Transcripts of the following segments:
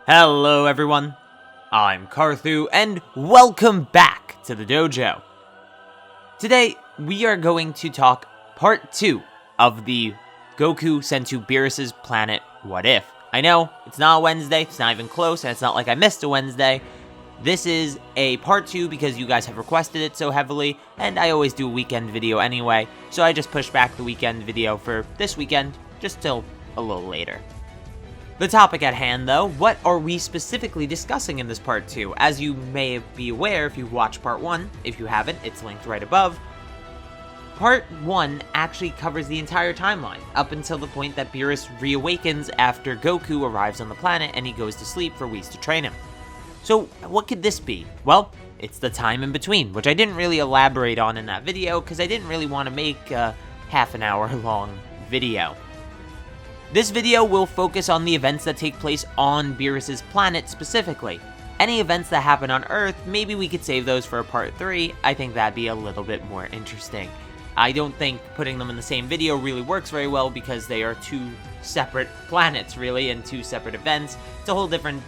Hello everyone, I'm Carthu, and welcome back to the dojo. Today, we are going to talk part 2 of the Goku sent to Beerus'S planet What If. I know, it's not a Wednesday, it's not even close, and it's not like I missed a Wednesday. This is a part 2 because you guys have requested it so heavily, and I always do a weekend video anyway, so I just pushed back the weekend video for this weekend, just till a little later. The topic at hand, though, what are we specifically discussing in this part 2? As you may be aware if you've watched part 1, if you haven't, it's linked right above. Part 1 actually covers the entire timeline, up until the point that Beerus reawakens after Goku arrives on the planet and he goes to sleep for Whis to train him. So, what could this be? Well, it's the time in between, which I didn't really elaborate on in that video, because I didn't really want to make a half an hour long video. This video will focus on the events that take place on Beerus'S planet specifically. Any events that happen on Earth, maybe we could save those for a part 3, I think that'd be a little bit more interesting. I don't think putting them in the same video really works very well because they are two separate planets really, and two separate events. It's a whole different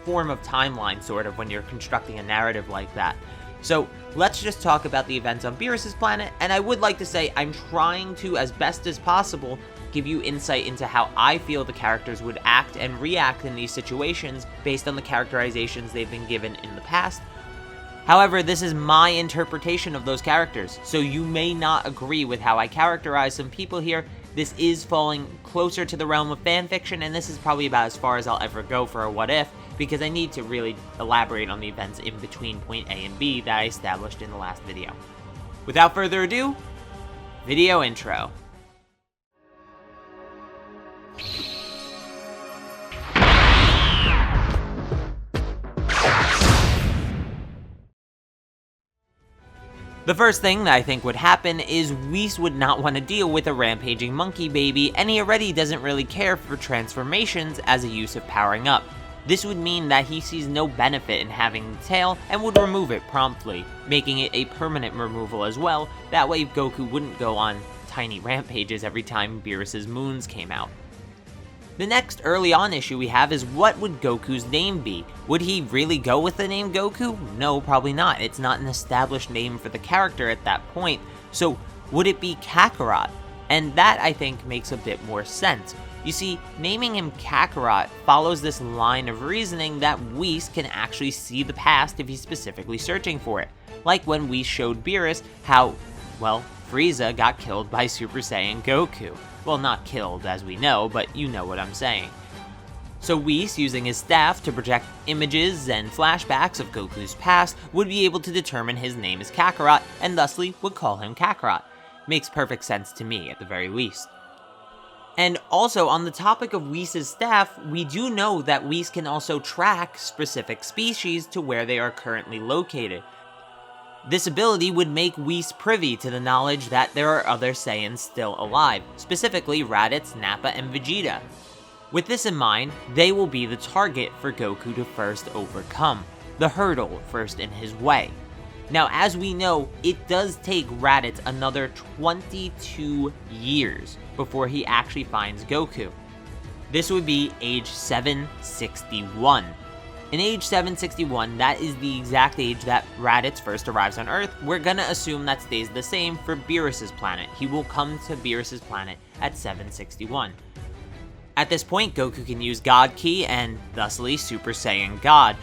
form of timeline sort of when you're constructing a narrative like that. So let's just talk about the events on Beerus'S planet, and I would like to say I'm trying to, as best as possible, give you insight into how I feel the characters would act and react in these situations based on the characterizations they've been given in the past. However, this is my interpretation of those characters, so you may not agree with how I characterize some people here. This is falling closer to the realm of fanfiction, and this is probably about as far as I'll ever go for a what if, because I need to really elaborate on the events in between point A and B that I established in the last video. Without further ado, video intro. The first thing that I think would happen is Whis would not want to deal with a rampaging monkey baby, and he already doesn't really care for transformations as a use of powering up. This would mean that he sees no benefit in having the tail and would remove it promptly, making it a permanent removal as well. That way Goku wouldn't go on tiny rampages every time Beerus'S moons came out. The next early on issue we have is, what would Goku's name be? Would he really go with the name Goku? No, probably not. It's not an established name for the character at that point. So would it be Kakarot? And that, I think, makes a bit more sense. You see, naming him Kakarot follows this line of reasoning that Whis can actually see the past if he's specifically searching for it. Like when Whis showed Beerus how, well, Frieza got killed by Super Saiyan Goku. Well, not killed as we know, but you know what I'm saying. So Whis, using his staff to project images and flashbacks of Goku's past, would be able to determine his name is Kakarot, and thusly would call him Kakarot. Makes perfect sense to me, at the very least. And also, on the topic of Whis' staff, we do know that Whis can also track specific species to where they are currently located. This ability would make Whis privy to the knowledge that there are other Saiyans still alive, specifically Raditz, Nappa, and Vegeta. With this in mind, they will be the target for Goku to first overcome, the hurdle first in his way. Now, as we know, it does take Raditz another 22 years before he actually finds Goku. This would be age 761. In age 761, that is the exact age that Raditz first arrives on Earth. We're gonna assume that stays the same for Beerus'S planet. He will come to Beerus'S planet at 761. At this point, Goku can use God Ki and thusly Super Saiyan God.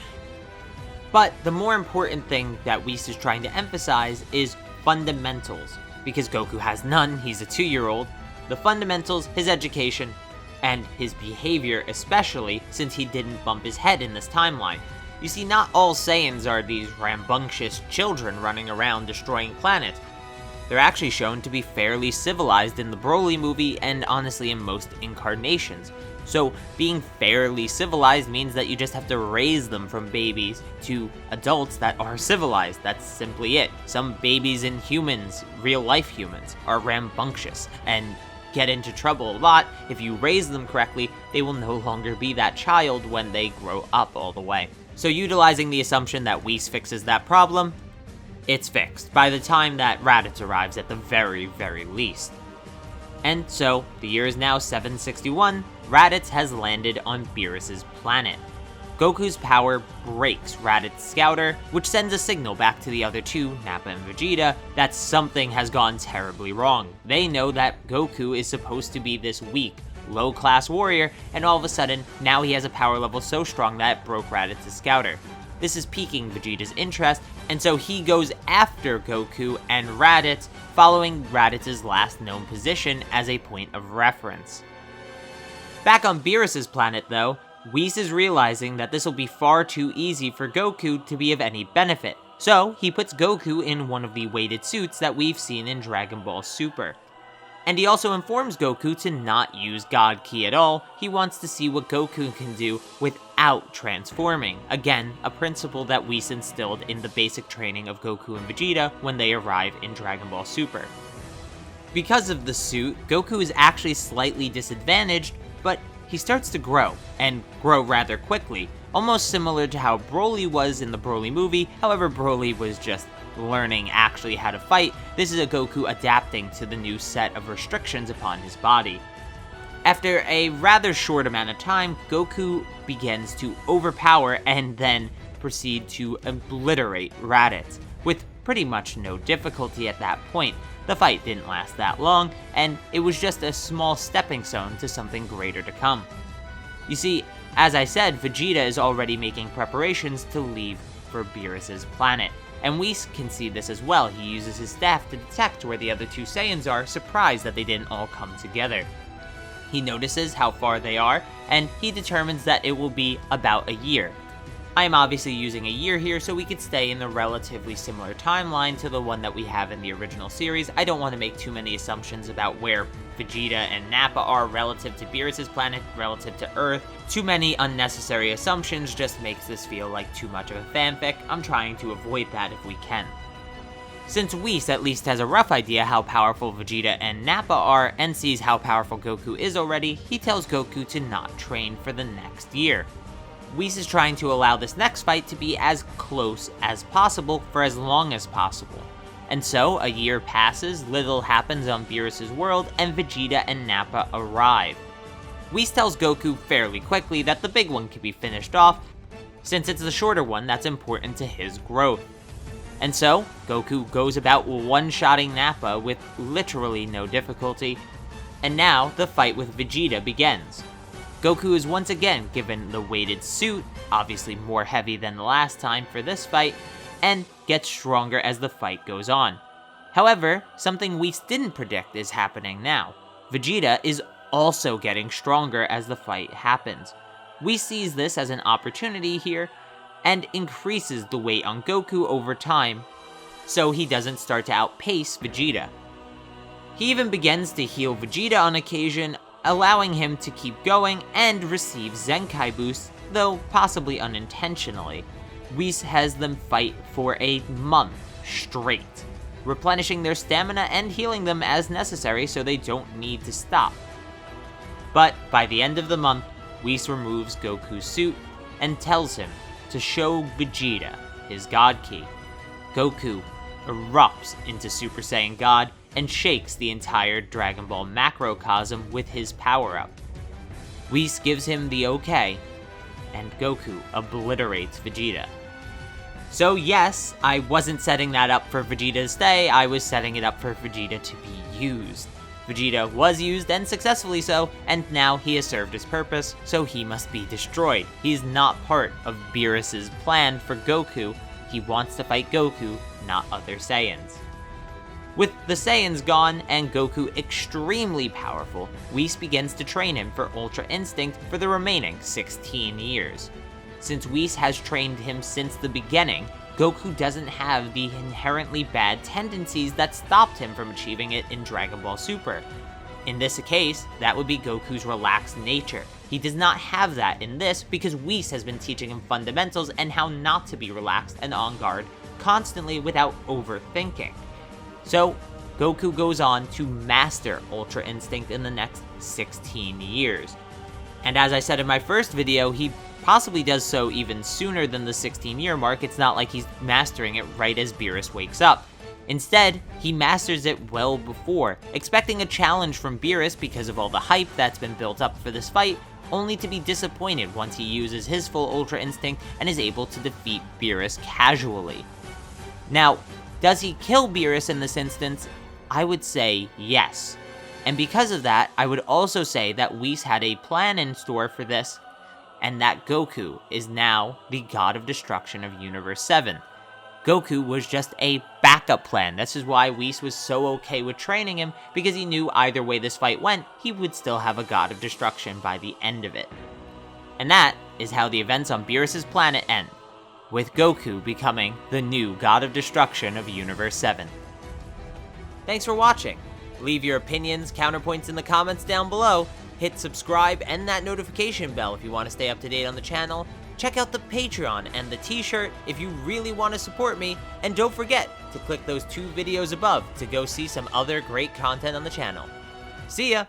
But the more important thing that Whis is trying to emphasize is fundamentals. Because Goku has none, he's a 2-year-old. The fundamentals, his education, and his behavior, especially since he didn't bump his head in this timeline. You see, not all Saiyans are these rambunctious children running around destroying planets. They're actually shown to be fairly civilized in the Broly movie, and honestly in most incarnations. So being fairly civilized means that you just have to raise them from babies to adults that are civilized. That's simply it. Some babies and humans, real life humans, are rambunctious and get into trouble a lot. If you raise them correctly, they will no longer be that child when they grow up all the way. So utilizing the assumption that Whis fixes that problem, it's fixed by the time that Raditz arrives at the very, very least. And so, the year is now 761, Raditz has landed on Beerus'S planet. Goku's power breaks Raditz's scouter, which sends a signal back to the other two, Nappa and Vegeta, that something has gone terribly wrong. They know that Goku is supposed to be this weak, low-class warrior, and all of a sudden, now he has a power level so strong that it broke Raditz's scouter. This is piquing Vegeta's interest, and so he goes after Goku and Raditz, following Raditz's last known position as a point of reference. Back on Beerus's planet, though, Whis is realizing that this will be far too easy for Goku to be of any benefit, so he puts Goku in one of the weighted suits that we've seen in Dragon Ball Super. And he also informs Goku to not use God Ki at all. He wants to see what Goku can do without transforming. Again, a principle that Whis instilled in the basic training of Goku and Vegeta when they arrive in Dragon Ball Super. Because of the suit, Goku is actually slightly disadvantaged, but he starts to grow, and grow rather quickly, almost similar to how Broly was in the Broly movie. However, Broly was just learning actually how to fight. This is a Goku adapting to the new set of restrictions upon his body. After a rather short amount of time, Goku begins to overpower and then proceed to obliterate Raditz, with pretty much no difficulty at that point. The fight didn't last that long, and it was just a small stepping stone to something greater to come. You see, as I said, Vegeta is already making preparations to leave for Beerus's planet, and Whis can see this as well. He uses his staff to detect where the other two Saiyans are, surprised that they didn't all come together. He notices how far they are, and he determines that it will be about a year. I am obviously using a year here so we could stay in the relatively similar timeline to the one that we have in the original series. I don't want to make too many assumptions about where Vegeta and Nappa are relative to Beerus's planet, relative to Earth. Too many unnecessary assumptions just makes this feel like too much of a fanfic. I'm trying to avoid that if we can. Since Whis at least has a rough idea how powerful Vegeta and Nappa are and sees how powerful Goku is already, he tells Goku to not train for the next year. Whis is trying to allow this next fight to be as close as possible for as long as possible. And so, a year passes, little happens on Beerus's world, and Vegeta and Nappa arrive. Whis tells Goku fairly quickly that the big one can be finished off, since it's the shorter one that's important to his growth. And so, Goku goes about one-shotting Nappa with literally no difficulty, and now the fight with Vegeta begins. Goku is once again given the weighted suit, obviously more heavy than the last time for this fight, and gets stronger as the fight goes on. However, something Whis didn't predict is happening now. Vegeta is also getting stronger as the fight happens. Whis sees this as an opportunity here, and increases the weight on Goku over time, so he doesn't start to outpace Vegeta. He even begins to heal Vegeta on occasion, allowing him to keep going and receive Zenkai boosts, though possibly unintentionally. Whis has them fight for a month straight, replenishing their stamina and healing them as necessary so they don't need to stop. But by the end of the month, Whis removes Goku's suit and tells him to show Vegeta his God Ki. Goku erupts into Super Saiyan God and shakes the entire Dragon Ball macrocosm with his power-up. Whis gives him the okay, and Goku obliterates Vegeta. So yes, I wasn't setting that up for Vegeta to stay, I was setting it up for Vegeta to be used. Vegeta was used, and successfully so, and now he has served his purpose, so he must be destroyed. He is not part of Beerus's plan for Goku. He wants to fight Goku, not other Saiyans. With the Saiyans gone and Goku extremely powerful, Whis begins to train him for Ultra Instinct for the remaining 16 years. Since Whis has trained him since the beginning, Goku doesn't have the inherently bad tendencies that stopped him from achieving it in Dragon Ball Super. In this case, that would be Goku's relaxed nature. He does not have that in this because Whis has been teaching him fundamentals and how not to be relaxed and on guard constantly without overthinking. So, Goku goes on to master Ultra Instinct in the next 16 years. And as I said in my first video, he possibly does so even sooner than the 16-year mark. It's not like he's mastering it right as Beerus wakes up. Instead, he masters it well before, expecting a challenge from Beerus because of all the hype that's been built up for this fight, only to be disappointed once he uses his full Ultra Instinct and is able to defeat Beerus casually. Now, does he kill Beerus in this instance? I would say yes. And because of that, I would also say that Whis had a plan in store for this, and that Goku is now the God of Destruction of Universe 7. Goku was just a backup plan. This is why Whis was so okay with training him, because he knew either way this fight went, he would still have a God of Destruction by the end of it. And that is how the events on Beerus's planet end, with Goku becoming the new God of Destruction of Universe 7. Thanks for watching. Leave your opinions, counterpoints in the comments down below. Hit subscribe and that notification bell if you want to stay up to date on the channel. Check out the Patreon and the t-shirt if you really want to support me. And don't forget to click those 2 videos above to go see some other great content on the channel. See ya!